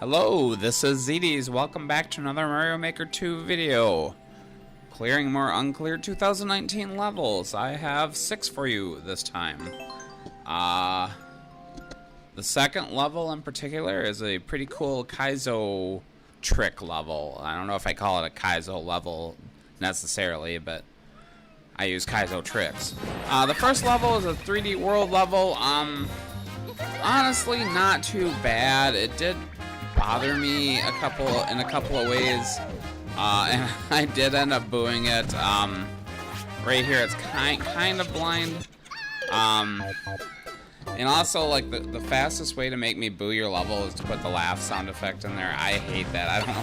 Hello, this is ZDs. Welcome back to another Mario Maker 2 video. Clearing more Uncleared 2019 levels. I have 6 for you this time. The second level in particular is a pretty cool Kaizo trick level. I don't know if I call it a Kaizo level necessarily, but I use Kaizo tricks. The first level is a 3D world level. Honestly, not too bad. It did bother me in a couple of ways, and I did end up booing it. Right here, it's kind of blind, and also like the fastest way to make me boo your level is to put the laugh sound effect in there. I hate that. I don't know.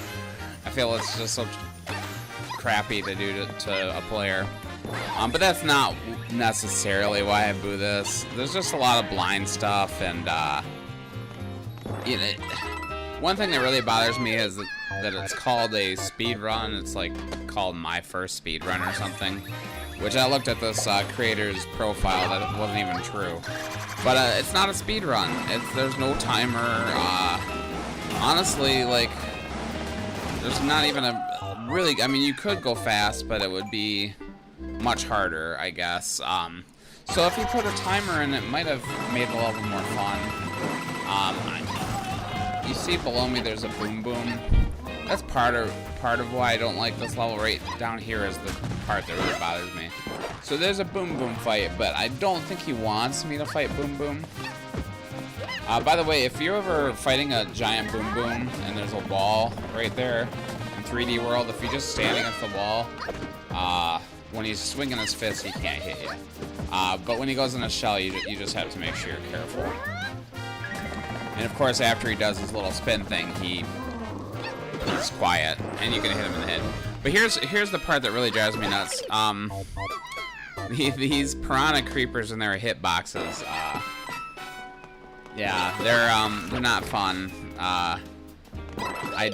I feel it's just so crappy to do to a player. But that's not necessarily why I boo this. There's just a lot of blind stuff, and you know, one thing that really bothers me is that it's called a speed run. It's like called My First Speed Run or something, which I looked at this creator's profile, that it wasn't even true. But it's not a speed run. There's no timer. Honestly, like, there's not even a really. I mean, you could go fast, but it would be much harder, I guess. So if you put a timer in, it might have made the level more fun. You see below me there's a boom boom. That's part of why I don't like this level. Right down here is the part that really bothers me. So there's a boom boom fight, but I don't think he wants me to fight boom boom. By the way, if you're ever fighting a giant boom boom and there's a wall right there in 3D world, if you just stand against the wall, when he's swinging his fist, he can't hit you. But when he goes in a shell, you just have to make sure you're careful. And of course, after he does his little spin thing, he's quiet, and you can hit him in the head. But here's the part that really drives me nuts. These piranha creepers and their hitboxes. Yeah, they're not fun. I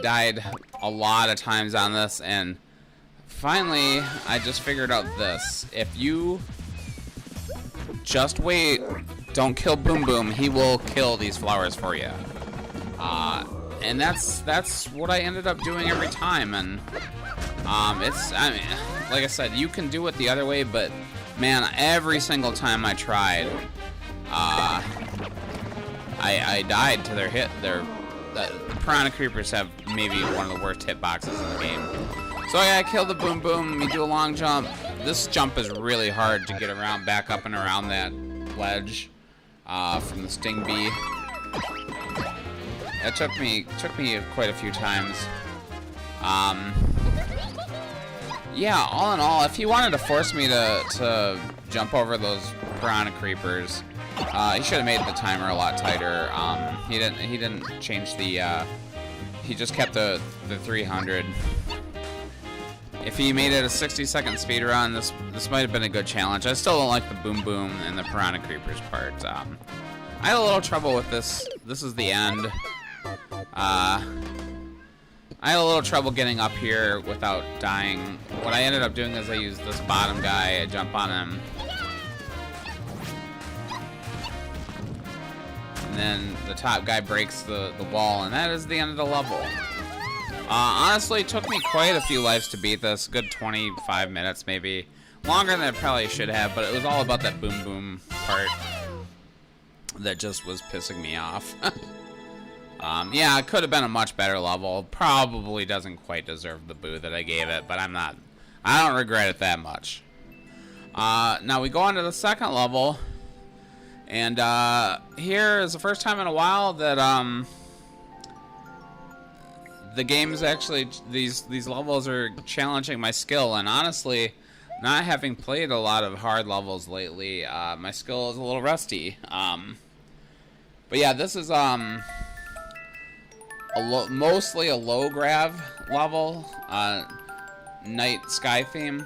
died a lot of times on this, and finally, I just figured out this. If you just wait, don't kill Boom Boom, he will kill these flowers for you. And that's what I ended up doing every time. And I mean, like I said, you can do it the other way, but man, every single time I tried, I died to their hit. The piranha creepers have maybe one of the worst hitboxes in the game. So I kill the Boom Boom, you do a long jump. This jump is really hard to get around, back up and around that ledge from the Sting Bee. It took me quite a few times. Yeah, all in all, if he wanted to force me to jump over those piranha creepers, he should have made the timer a lot tighter. He didn't change the. He just kept the 300. If he made it a 60-second speed run, this might have been a good challenge. I still don't like the Boom Boom and the piranha creepers part. I had a little trouble with this. This is the end. I had a little trouble getting up here without dying. What I ended up doing is I used this bottom guy. I jump on him, and then the top guy breaks the wall, and that is the end of the level. Honestly, it took me quite a few lives to beat this. Good 25 minutes, maybe. Longer than it probably should have, but it was all about that Boom Boom part that just was pissing me off. Yeah, it could have been a much better level. Probably doesn't quite deserve the boo that I gave it, but I don't regret it that much. Now we go on to the second level, and here is the first time in a while that the game is actually, these levels are challenging my skill, and honestly, not having played a lot of hard levels lately, my skill is a little rusty. But yeah, this is mostly a low grav level, night sky theme,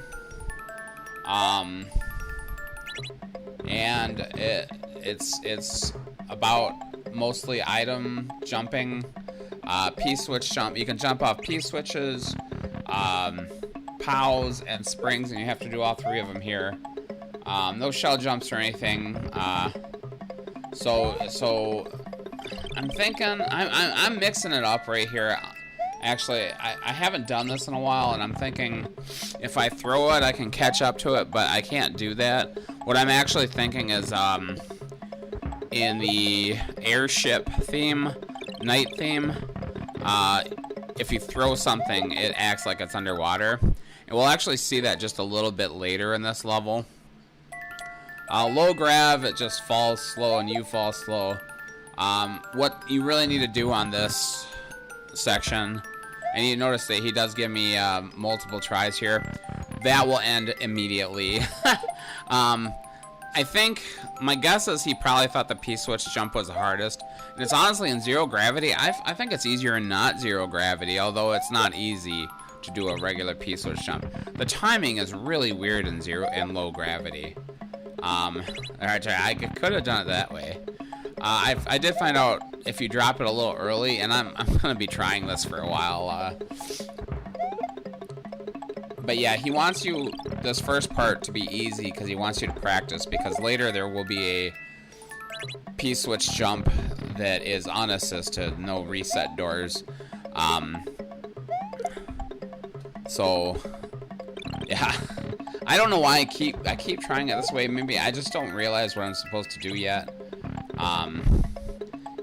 and it's about mostly item jumping. P-switch jump. You can jump off P-switches, POWs, and springs, and you have to do all 3 of them here. No shell jumps or anything. So I'm thinking I'm mixing it up right here. Actually, I haven't done this in a while, and I'm thinking if I throw it, I can catch up to it, but I can't do that. What I'm actually thinking is in the airship theme, night theme, if you throw something, it acts like it's underwater. And we'll actually see that just a little bit later in this level. Low grav, it just falls slow and you fall slow. What you really need to do on this section, and you notice that he does give me multiple tries here, that will end immediately. I think, my guess is he probably thought the P-switch jump was the hardest. And it's honestly in zero gravity. I think it's easier in not zero gravity, although it's not easy to do a regular P-switch jump. The timing is really weird in low gravity. I could have done it that way. I did find out if you drop it a little early, and I'm gonna be trying this for a while. But yeah, he wants you, this first part, to be easy because he wants you to practice, because later there will be a P-switch jump that is unassisted, no reset doors. So yeah, I don't know why I keep trying it this way. Maybe I just don't realize what I'm supposed to do yet.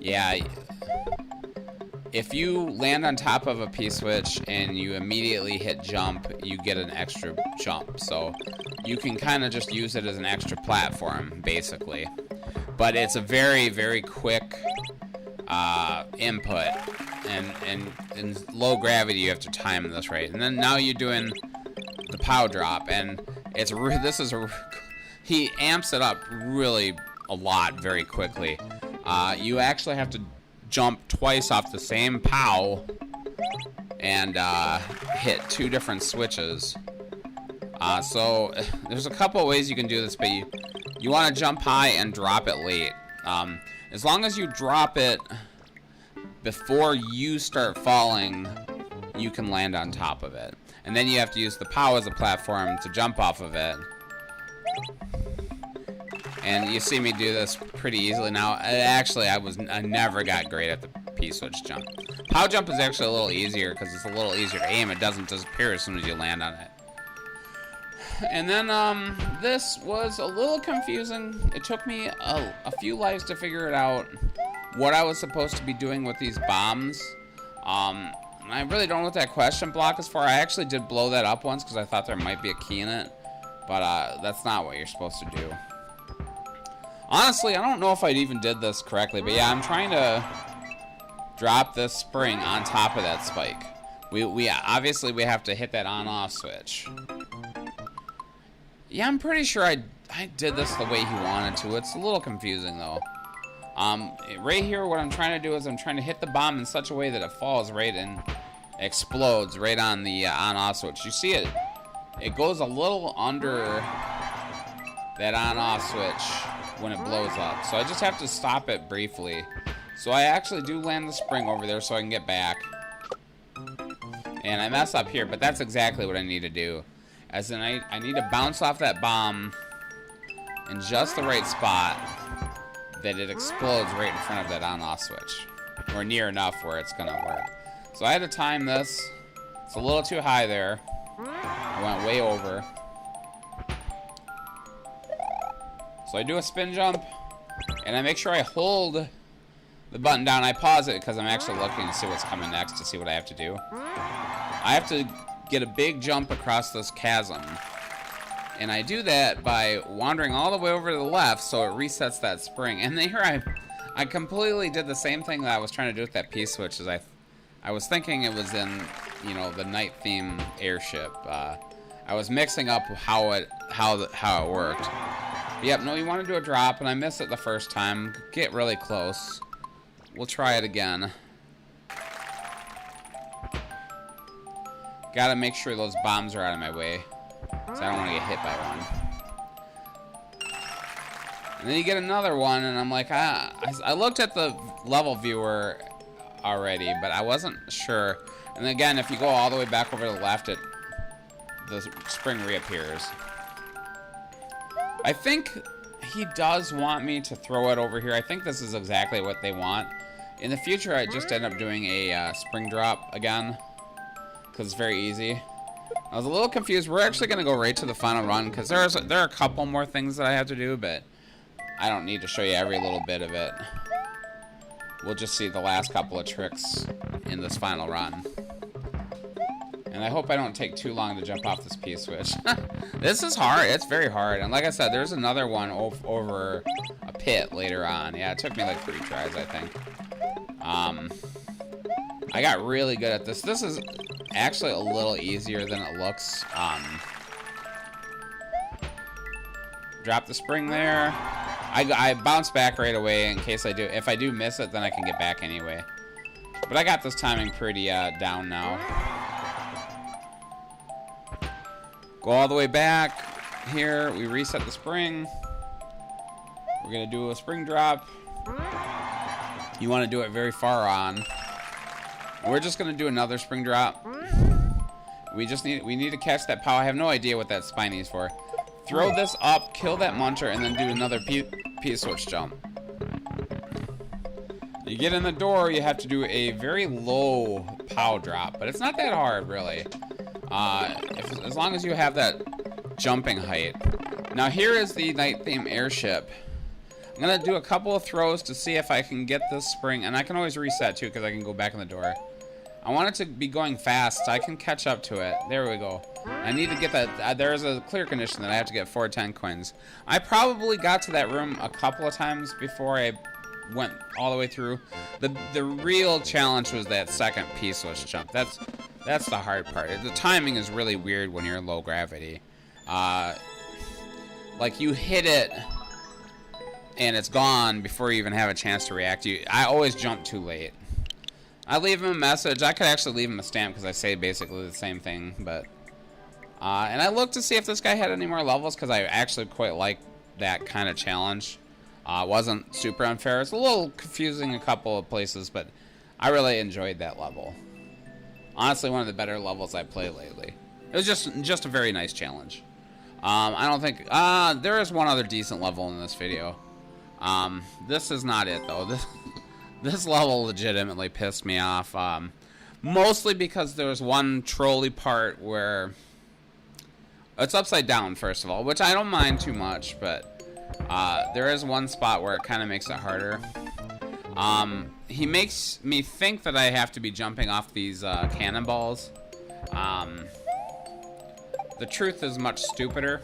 Yeah, if you land on top of a P-switch and you immediately hit jump, you get an extra jump. So you can kind of just use it as an extra platform, basically. But it's a very, very quick input. And in low gravity, you have to time this right. And then now you're doing the POW drop. And he amps it up really a lot very quickly. You actually have to jump twice off the same POW and hit 2 different switches. So there's a couple of ways you can do this, but you want to jump high and drop it late. As long as you drop it before you start falling, you can land on top of it. And then you have to use the POW as a platform to jump off of it. And you see me do this pretty easily now. Actually, I never got great at the P-switch jump. POW jump is actually a little easier because it's a little easier to aim. It doesn't disappear as soon as you land on it. And then this was a little confusing. It took me a few lives to figure it out, what I was supposed to be doing with these bombs. I really don't know what that question block is for. I actually did blow that up once because I thought there might be a key in it, but that's not what you're supposed to do. Honestly, I don't know if I even did this correctly, but yeah, I'm trying to drop this spring on top of that spike. We obviously we have to hit that on-off switch. Yeah, I'm pretty sure I did this the way he wanted to. It's a little confusing though. Right here, what I'm trying to do is I'm trying to hit the bomb in such a way that it falls right and explodes right on the on-off switch. You see it goes a little under that on-off switch when it blows up. So I just have to stop it briefly. So I actually do land the spring over there so I can get back. And I mess up here, but that's exactly what I need to do. As in, I need to bounce off that bomb in just the right spot that it explodes right in front of that on-off switch. Or near enough where it's gonna work. So I had to time this. It's a little too high there. I went way over. So I do a spin jump, and I make sure I hold the button down. I pause it because I'm actually looking to see what's coming next, to see what I have to do. I have to get a big jump across this chasm. And I do that by wandering all the way over to the left so it resets that spring. And then here I completely did the same thing that I was trying to do with that P-switch. As I was thinking it was in, you know, the night theme airship. I was mixing up how it worked. Yep, no, you want to do a drop, and I missed it the first time. Get really close. We'll try it again. Gotta make sure those bombs are out of my way, so I don't want to get hit by one. And then you get another one, and I'm like, I looked at the level viewer already, but I wasn't sure. And again, if you go all the way back over to the left, the spring reappears. I think he does want me to throw it over here. I think this is exactly what they want. In the future, I just end up doing a spring drop again, because it's very easy. I was a little confused. We're actually going to go right to the final run, because there are a couple more things that I have to do, but I don't need to show you every little bit of it. We'll just see the last couple of tricks in this final run. And I hope I don't take too long to jump off this P-switch. This is hard. It's very hard. And like I said, there's another one over a pit later on. Yeah, it took me like 3 tries, I think. I got really good at this. This is actually a little easier than it looks. Drop the spring there. I bounce back right away in case I do. If I do miss it, then I can get back anyway. But I got this timing pretty down now. Go all the way back. Here, we reset the spring. We're going to do a spring drop. You want to do it very far on. We're just going to do another spring drop. We need to catch that POW. I have no idea what that spiny is for. Throw this up, kill that muncher, and then do another P-switch jump. You get in the door, you have to do a very low POW drop, but it's not that hard, really. As long as you have that jumping height. Now here is the night theme airship. I'm gonna do a couple of throws to see if I can get this spring, and I can always reset too because I can go back in the door. I want it to be going fast so I can catch up to it. There we go. I need to get that. There's a clear condition that I have to get 410 coins. I probably got to that room a couple of times before I went all the way through. The real challenge was that second P-switch jump. That's the hard part. The timing is really weird when you're in low gravity. Like you hit it and it's gone before you even have a chance to react. I always jump too late. I leave him a message. I could actually leave him a stamp because I say basically the same thing, but and I looked to see if this guy had any more levels because I actually quite like that kind of challenge. Wasn't super unfair. It's a little confusing a couple of places, but I really enjoyed that level. Honestly, one of the better levels I played lately. It was just a very nice challenge. I don't think there is one other decent level in this video. This is not it though. This level legitimately pissed me off. Mostly because there was one trolley part where it's upside down, first of all, which I don't mind too much, but there is one spot where it kind of makes it harder. He makes me think that I have to be jumping off these cannonballs. The truth is much stupider.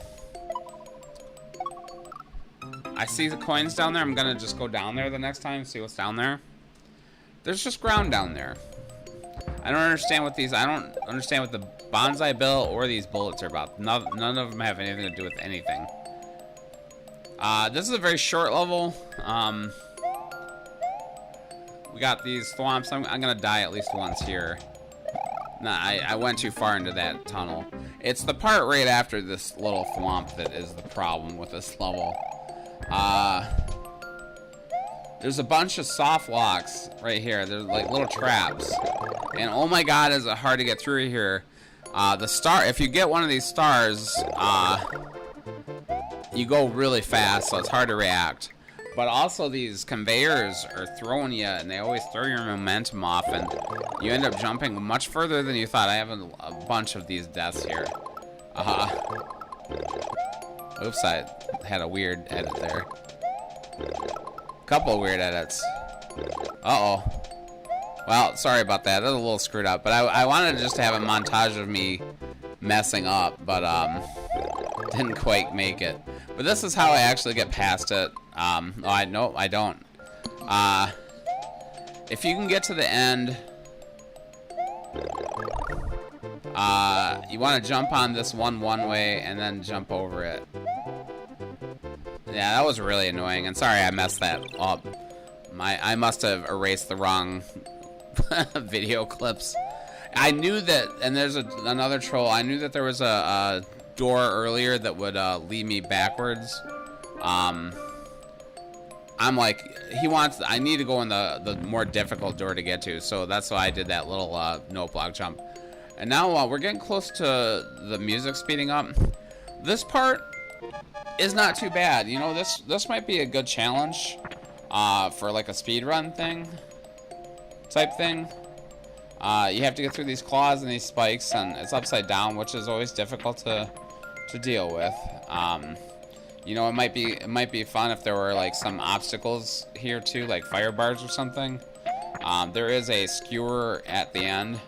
I see the coins down there. I'm gonna just go down there the next time and see what's down there. There's just ground down there. I don't understand what these. I don't understand what the bonsai bill or these bullets are about. None of them have anything to do with anything. This is a very short level. We got these thwomps. I'm gonna die at least once here. Nah, I went too far into that tunnel. It's the part right after this little thwomp that is the problem with this level. There's a bunch of soft locks right here. There's like little traps. And oh my god, is it hard to get through here. If you get one of these stars, you go really fast, so it's hard to react. But also these conveyors are throwing you, and they always throw your momentum off, and you end up jumping much further than you thought. I have a bunch of these deaths here. Oops, I had a weird edit there. Couple of weird edits. Uh-oh. Well, sorry about that. That was a little screwed up. But I wanted just to have a montage of me messing up, but didn't quite make it. But this is how I actually get past it. No, I don't. If you can get to the end, you want to jump on this one way and then jump over it. Yeah, that was really annoying, and sorry I messed that up. I must have erased the wrong video clips. I knew that, and there's another troll. I knew that there was a door earlier that would lead me backwards. I'm like, I need to go in the more difficult door to get to, so that's why I did that little no block jump. And now we're getting close to the music speeding up. This part is not too bad. You know, this might be a good challenge for like a speed run thing. type thing. You have to get through these claws and these spikes, and it's upside down, which is always difficult to deal with. You know, it might be fun if there were like some obstacles here too, like fire bars or something. There is a skewer at the end,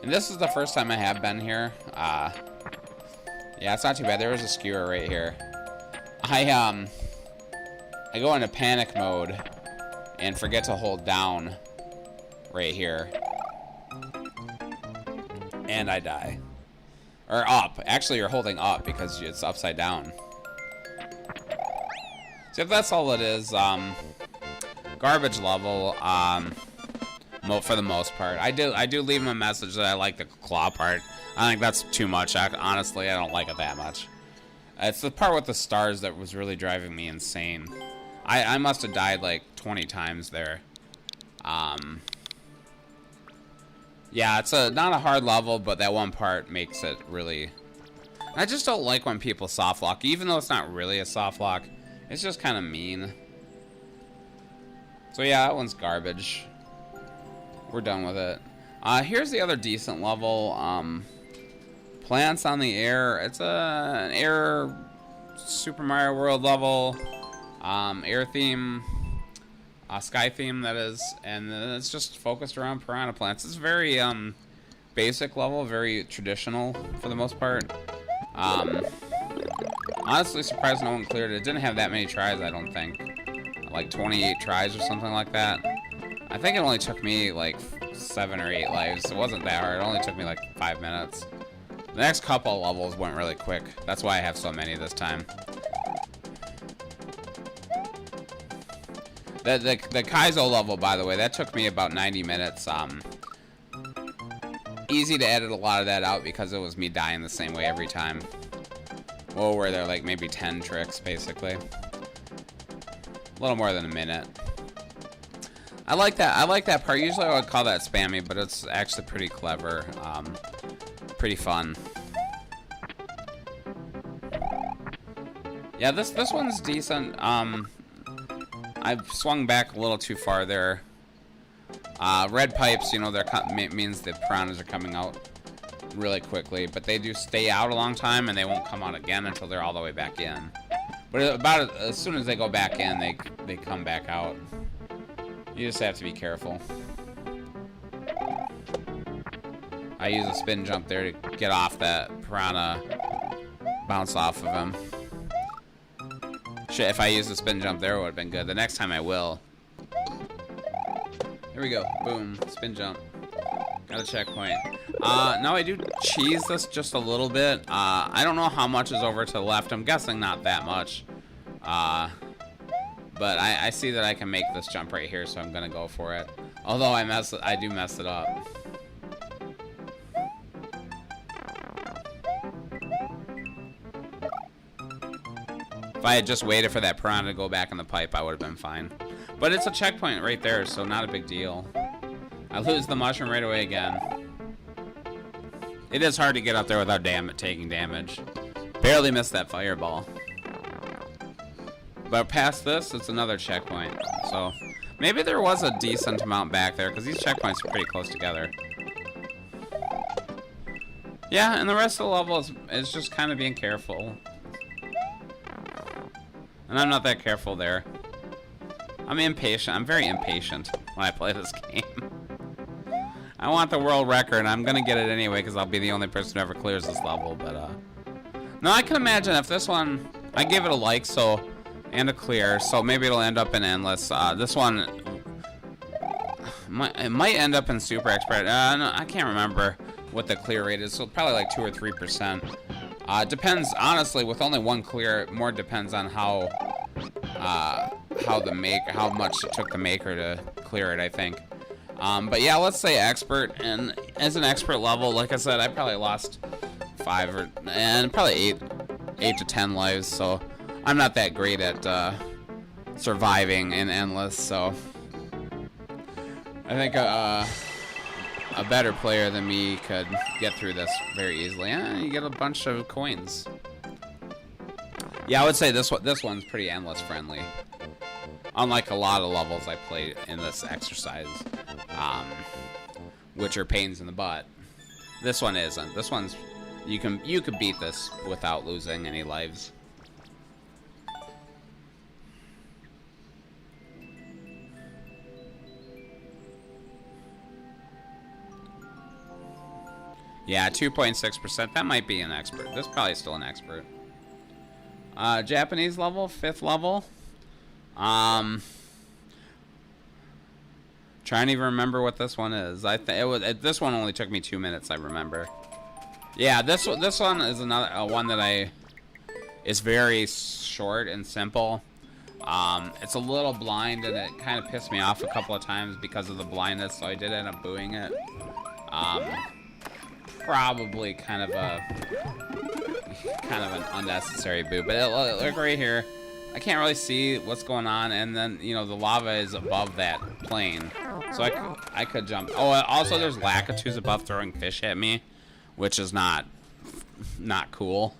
and this is the first time I have been here. Yeah, it's not too bad. There is a skewer right here. I go into panic mode and forget to hold down right here, and I die. Or up. Actually, you're holding up because it's upside down. So if that's all it is, garbage level, for the most part. I do leave him a message that I like the claw part. I think that's too much. Honestly, I don't like it that much. It's the part with the stars that was really driving me insane. I must have died like 20 times there. Yeah, it's not a hard level, but that one part makes it really... I just don't like when people soft lock, even though it's not really a soft lock. It's just kind of mean. So yeah, that one's garbage. We're done with it. Here's the other decent level. Plants on the Air. It's an Air Super Mario World level. Air theme. Sky theme, that is. And it's just focused around piranha plants. It's very basic level, very traditional for the most part. Honestly surprised no one cleared it. It didn't have that many tries, I don't think. Like 28 tries or something like that. I think it only took me like 7 or 8 lives. It wasn't that hard. It only took me like 5 minutes. The next couple levels went really quick. That's why I have so many this time. The Kaizo level, by the way, that took me about 90 minutes. Easy to edit a lot of that out because it was me dying the same way every time. Well, were there like maybe 10 tricks, basically. A little more than a minute. I like that part. Usually I would call that spammy, but it's actually pretty clever. Pretty fun. Yeah, this one's decent. I swung back a little too far there. Red pipes, you know, means the piranhas are coming out really quickly, but they do stay out a long time, and they won't come out again until they're all the way back in. But about as soon as they go back in, they come back out. You just have to be careful. I use a spin jump there to get off that piranha, bounce off of him. Shit, if I used a spin jump there, it would have been good. The next time I will. Here we go. Boom. Spin jump. Got a checkpoint. Now I do cheese this just a little bit. I don't know how much is over to the left. I'm guessing not that much. But I see that I can make this jump right here, so I'm gonna go for it. Although I do mess it up. If I had just waited for that piranha to go back in the pipe, I would have been fine. But it's a checkpoint right there, so not a big deal. I lose the mushroom right away again. It is hard to get up there without taking damage. Barely missed that fireball. But past this, it's another checkpoint. So maybe there was a decent amount back there, because these checkpoints are pretty close together. Yeah, and the rest of the level is just kind of being careful. And I'm not that careful there. I'm impatient. I'm very impatient when I play this game. I want the world record, and I'm going to get it anyway because I'll be the only person who ever clears this level. But no, I can imagine if this one... I gave it a like, so... and a clear, so maybe it'll end up in endless. This one... it might end up in super expert. No, I can't remember what the clear rate is, so probably like 2 or 3%. Depends, honestly, with only one clear, more depends on how much it took the maker to clear it, I think. But yeah, let's say expert, and as an expert level, like I said, I probably lost 5 and probably 8 to 10 lives, so I'm not that great at surviving in endless, so I think a better player than me could get through this very easily. You get a bunch of coins. Yeah, I would say this one's pretty endless friendly. Unlike a lot of levels I played in this exercise. which are pains in the butt. This one isn't. This one's you could beat this without losing any lives. Yeah, 2.6%. That might be an expert. This is probably still an expert. Japanese level, 5th level. Trying to even remember what this one is. This one only took me 2 minutes. I remember. Yeah, this one is another one that is very short and simple. It's a little blind, and it kind of pissed me off a couple of times because of the blindness. So I did end up booing it. Probably kind of an unnecessary boo, but look right here. I can't really see what's going on, and then the lava is above that plane, so I could jump. Oh, also there's Lakitus above throwing fish at me, which is not cool.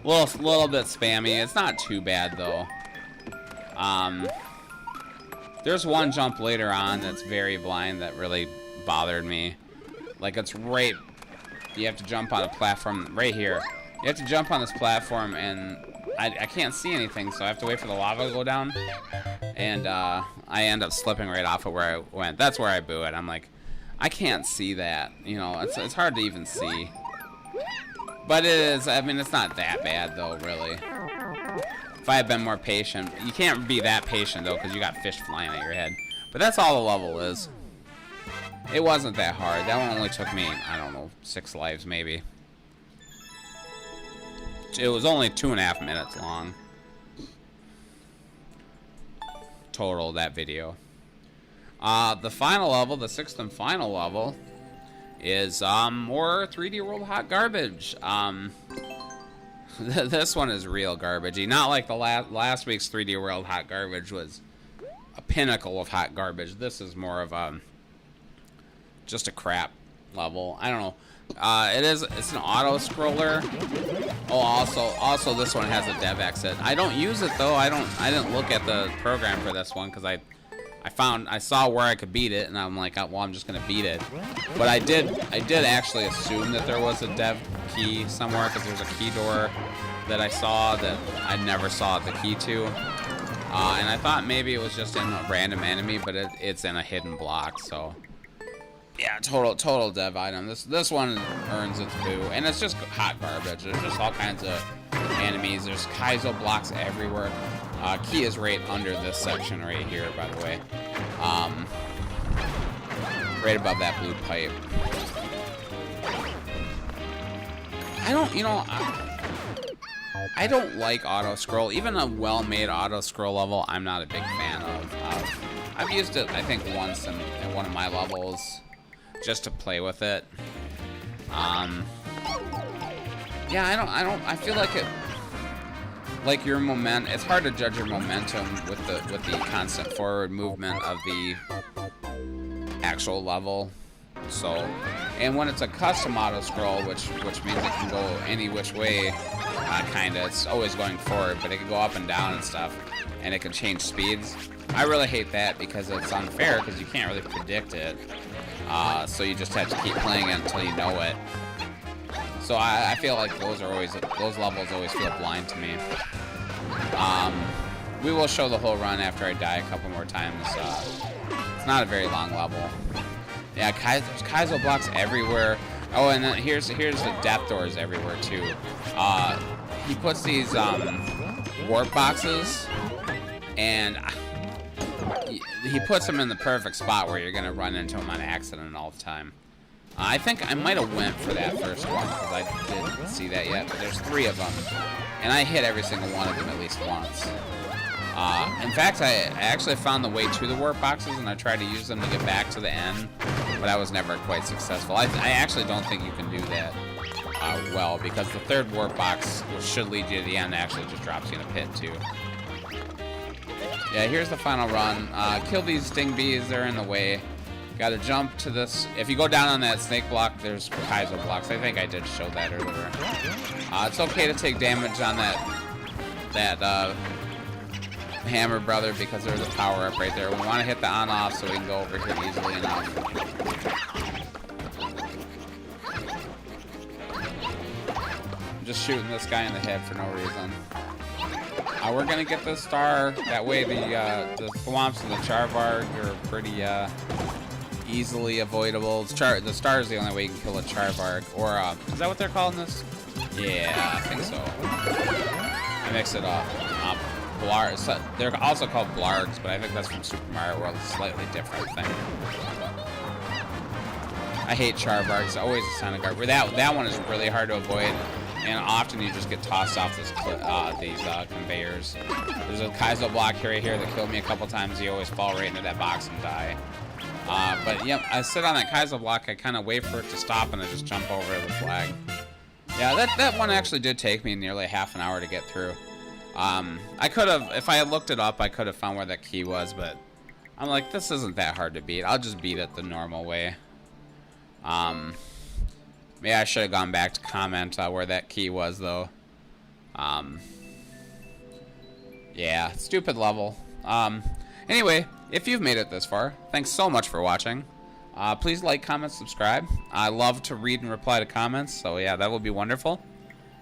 little bit spammy. It's not too bad though. There's one jump later on that's very blind that really bothered me. Like, it's right, you have to jump on a platform right here. You have to jump on this platform, and I can't see anything, so I have to wait for the lava to go down. And I end up slipping right off of where I went. That's where I boo it. I'm like, I can't see that. It's hard to even see. But it is, I mean, it's not that bad, though, really. If I had been more patient. You can't be that patient, though, because you got fish flying at your head. But that's all the level is. It wasn't that hard. That one only took me, I don't know, 6 lives maybe. It was only 2.5 minutes long. Total, that video. The final level, the 6th and final level, is more 3D World hot garbage. This one is real garbagey. Not like the last week's 3D World hot garbage was a pinnacle of hot garbage. This is more of just a crap level. I don't know. It's an auto scroller. Oh, also this one has a dev exit. I don't use it though. I didn't look at the program for this one because I saw where I could beat it, and I'm like, well, I'm just gonna beat it. But I did actually assume that there was a dev key somewhere because there's a key door that I saw that I never saw the key to. And I thought maybe it was just in a random enemy, but it's in a hidden block, so. Yeah, total dev item. This one earns its boo, and it's just hot garbage. There's just all kinds of enemies. There's Kaizo blocks everywhere. Key is right under this section right here, by the way. Right above that blue pipe. I don't like auto scroll. Even a well-made auto scroll level, I'm not a big fan of. I've used it, I think, once in one of my levels. Just to play with it. Yeah, I feel like your momentum, it's hard to judge your momentum with the constant forward movement of the actual level. So, and when it's a custom auto scroll, which means it can go any which way, kinda, it's always going forward, but it can go up and down and stuff, and it can change speeds. I really hate that because it's unfair because you can't really predict it. So you just have to keep playing it until you know it. So I feel like those levels always feel blind to me. We will show the whole run after I die a couple more times. It's not a very long level. Yeah, there's Kaizo blocks everywhere. Oh, and then here's the death doors everywhere too. He puts these warp boxes, and he puts them in the perfect spot where you're gonna run into them on accident all the time. I think I might have went for that first one because I didn't see that yet, but there's 3 of them, and I hit every single one of them at least once. In fact, I actually found the way to the warp boxes, and I tried to use them to get back to the end, but I was never quite successful. I actually don't think you can do that well, because the 3rd warp box, which should lead you to the end, actually just drops you in a pit too. Yeah, here's the final run. Kill these sting bees, they're in the way. Gotta jump to this. If you go down on that snake block, there's Kaizo blocks. I think I did show that earlier. It's okay to take damage on that hammer brother because there's a power-up right there. We want to hit the on-off so we can go over here easily enough. I'm just shooting this guy in the head for no reason. We're gonna get this star. That way the thwomps and the charvarg are pretty easily avoidable. The star is the only way you can kill a charvarg. Or is that what they're calling this? Yeah, I think so. I mix it up. So they're also called blargs, but I think that's from Super Mario World. It's a slightly different thing. I hate charvargs. Always a sign of guard. That one is really hard to avoid. And often you just get tossed off these conveyors. There's a Kaizo block right here that killed me a couple times. You always fall right into that box and die. But yep, I sit on that Kaizo block. I kind of wait for it to stop and I just jump over the flag. Yeah, that one actually did take me nearly half an hour to get through. I could have, if I had looked it up, I could have found where that key was, but I'm like, this isn't that hard to beat. I'll just beat it the normal way. Maybe I should have gone back to comment where that key was, though. Yeah, stupid level. Anyway, if you've made it this far, thanks so much for watching. Please like, comment, subscribe. I love to read and reply to comments, so yeah, that would be wonderful.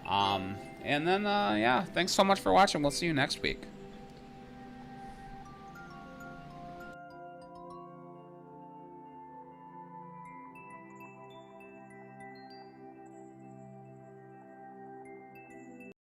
And then, yeah, thanks so much for watching. We'll see you next week.